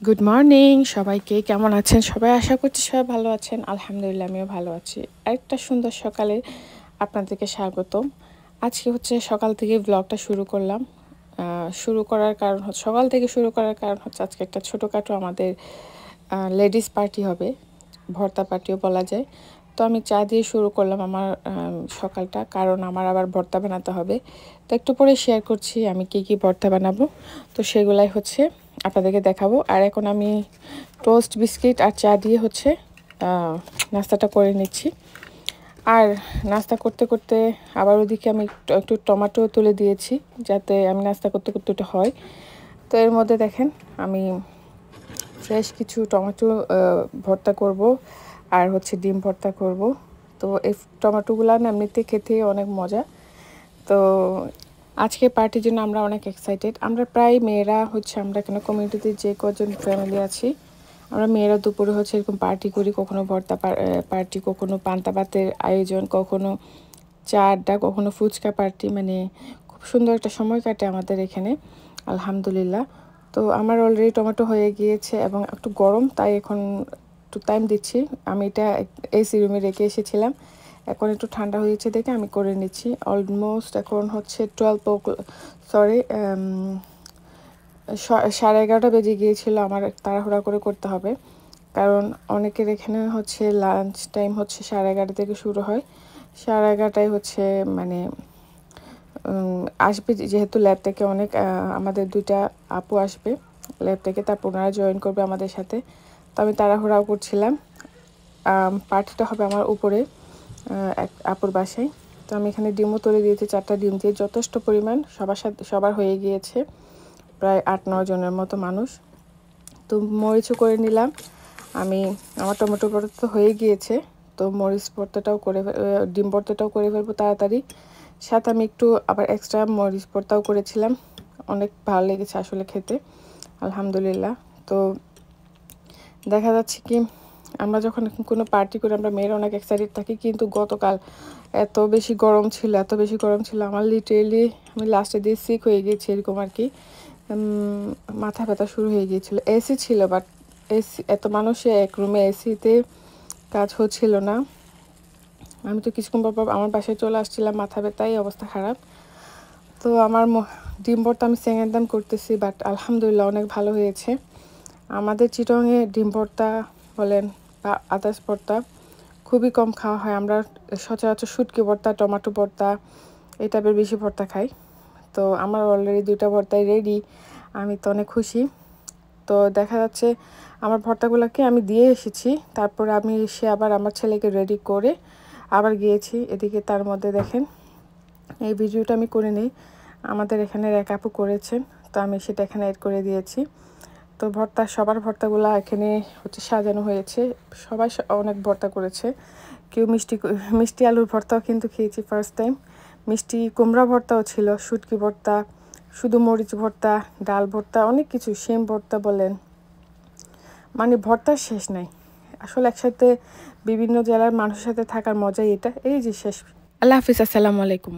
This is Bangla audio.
গুড মর্নিং সবাইকে, কেমন আছেন সবাই? আশা করছি সবাই ভালো আছেন। আলহামদুলিল্লাহ আমিও ভালো আছি। একটা সুন্দর সকালে আপনাদেরকে স্বাগতম। আজকে হচ্ছে সকাল থেকে ব্লগটা শুরু করলাম। শুরু করার কারণ হচ্ছে সকাল থেকে শুরু করার কারণ হচ্ছে আজকে একটা ছোটোখাটো আমাদের লেডিস পার্টি হবে, ভর্তা পার্টিও বলা যায়। তো আমি চা দিয়ে শুরু করলাম আমার সকালটা, কারণ আমার আবার ভর্তা বানাতে হবে। তো একটু পরে শেয়ার করছি আমি কী ভর্তা বানাবো। তো সেগুলাই হচ্ছে আপনাদেরকে দেখাবো। আর এখন আমি টোস্ট বিস্কিট আর চা দিয়ে হচ্ছে নাস্তাটা করে নিচ্ছি। আর নাস্তা করতে করতে আবার ওদিকে আমি একটু টমেটো তুলে দিয়েছি, যাতে আমি নাস্তা করতে করতে ওটা হয়। তো এর মধ্যে দেখেন আমি ফ্রেশ কিছু টমেটো ভর্তা করব, আর হচ্ছে ডিম ভর্তা করব। তো এই টমেটোগুলো না এমনিতে খেতে অনেক মজা। তো আজকে পার্টির জন্য আমরা অনেক এক্সাইটেড। আমরা প্রায় মেয়েরা হচ্ছে, আমরা এখানে কমিউনিটিতে যে কজন ফ্যামিলি আছি, আমরা মেয়েরা দুপুরে হচ্ছে এরকম পার্টি করি। কখনো ভর্তা পার্টি, কখনো পান্তা ভাতের আয়োজন, কখনো চা আড্ডা, কখনো ফুচকা পার্টি। মানে খুব সুন্দর একটা সময় কাটে আমাদের এখানে, আলহামদুলিল্লাহ। তো আমার অলরেডি টমেটো হয়ে গিয়েছে এবং একটু গরম, তাই এখন একটু টাইম দিচ্ছি। আমি এটা এসি রুমে রেখে এসেছিলাম, এখন একটু ঠান্ডা হয়েছে দেখে আমি করে নিচ্ছি। অলমোস্ট এখন হচ্ছে 11:30 বেজে গিয়েছিল। আমার তাড়াহুড়া করে করতে হবে, কারণ অনেকের এখানে হচ্ছে লাঞ্চ টাইম হচ্ছে 11:30 থেকে শুরু হয়। 11:30 হচ্ছে মানে আসবে, যেহেতু ল্যাব থেকে অনেক আমাদের 2টা আপু আসবে ল্যাব থেকে, তারপর ওনারা জয়েন করবে আমাদের সাথে। তো আমি তাড়াহুড়াও করছিলাম। পার্টিটা হবে আমার উপরে এক আপুর বাসায়। তো আমি এখানে ডিমও তুলে দিয়েছি, 4টা ডিম দিয়ে যথেষ্ট পরিমাণ সবার হয়ে গিয়েছে, প্রায় 8-9 জনের মতো মানুষ। তো মরিচও করে নিলাম আমি। আমার টমেটো ভর্তা তো হয়ে গিয়েছে, তো মরিচ ভর্তাটাও করে ডিম ভর্তাটাও করে ফেলবো তাড়াতাড়ি। সাথে আমি একটু আবার এক্সট্রা মরিচ ভর্তাও করেছিলাম, অনেক ভালো লেগেছে আসলে খেতে, আলহামদুলিল্লাহ। তো দেখা যাচ্ছে কি, আমরা যখন কোনো পার্টি করি আমরা মেয়েরা অনেক এক্সাইটেড থাকি, কিন্তু গতকাল এত বেশি গরম ছিল আমার লিটারেলি আমি লাস্টে দিয়ে সিক হয়ে গিয়েছি এরকম আর কি। মাথা ব্যথা শুরু হয়ে গিয়েছিল। এসি ছিল, বাট এসি এত মানুষে এক রুমে এসিতে কাজ হচ্ছিল না। আমি তো কিছুক্ষণ পর আমার বাসায় চলে আসছিলাম, মাথা ব্যথায় অবস্থা খারাপ। তো আমার ডিম ভর্তা আমি সেকেন্ড টাইম করতেছি, বাট আলহামদুলিল্লাহ অনেক ভালো হয়েছে। আমাদের চিটংয়ে ডিম ভর্তা বলেন বা আদার্স ভর্তা খুবই কম খাওয়া হয়। আমরা সচরাচর শুটকি ভর্তা, টমেটো ভর্তা, এই টাইপের বেশি ভর্তা খাই। তো আমার অলরেডি 2টা ভর্তাই রেডি, আমি তো অনেক খুশি। তো দেখা যাচ্ছে আমার ভর্তাগুলোকে আমি দিয়ে এসেছি, তারপর আমি এসে আবার আমার ছেলেকে রেডি করে আবার গিয়েছি এদিকে। তার মধ্যে দেখেন এই ভিডিওটা আমি করে নিই, আমাদের এখানের এক আপু করেছেন, তো আমি সেটা এখানে অ্যাড করে দিয়েছি। তো সবার ভর্তাগুলো এখানে হচ্ছে সাজানো হয়েছে। সবাই অনেক ভর্তা করেছে। কেউ মিষ্টি আলুর ভর্তাও কিন্তু খেয়েছি ফার্স্ট টাইম। মিষ্টি কুমড়া ভর্তাও ছিল, শুটকি ভর্তা, শুধু মরিচ ভর্তা, ডাল ভর্তা, অনেক কিছু, শিম ভর্তা বলেন, মানে ভর্তার শেষ নাই। আসলে একসাথে বিভিন্ন জেলার মানুষের সাথে থাকার মজাই এটা, এই যে শেষ। আল্লাহ হাফিজ, আসসালামু আলাইকুম।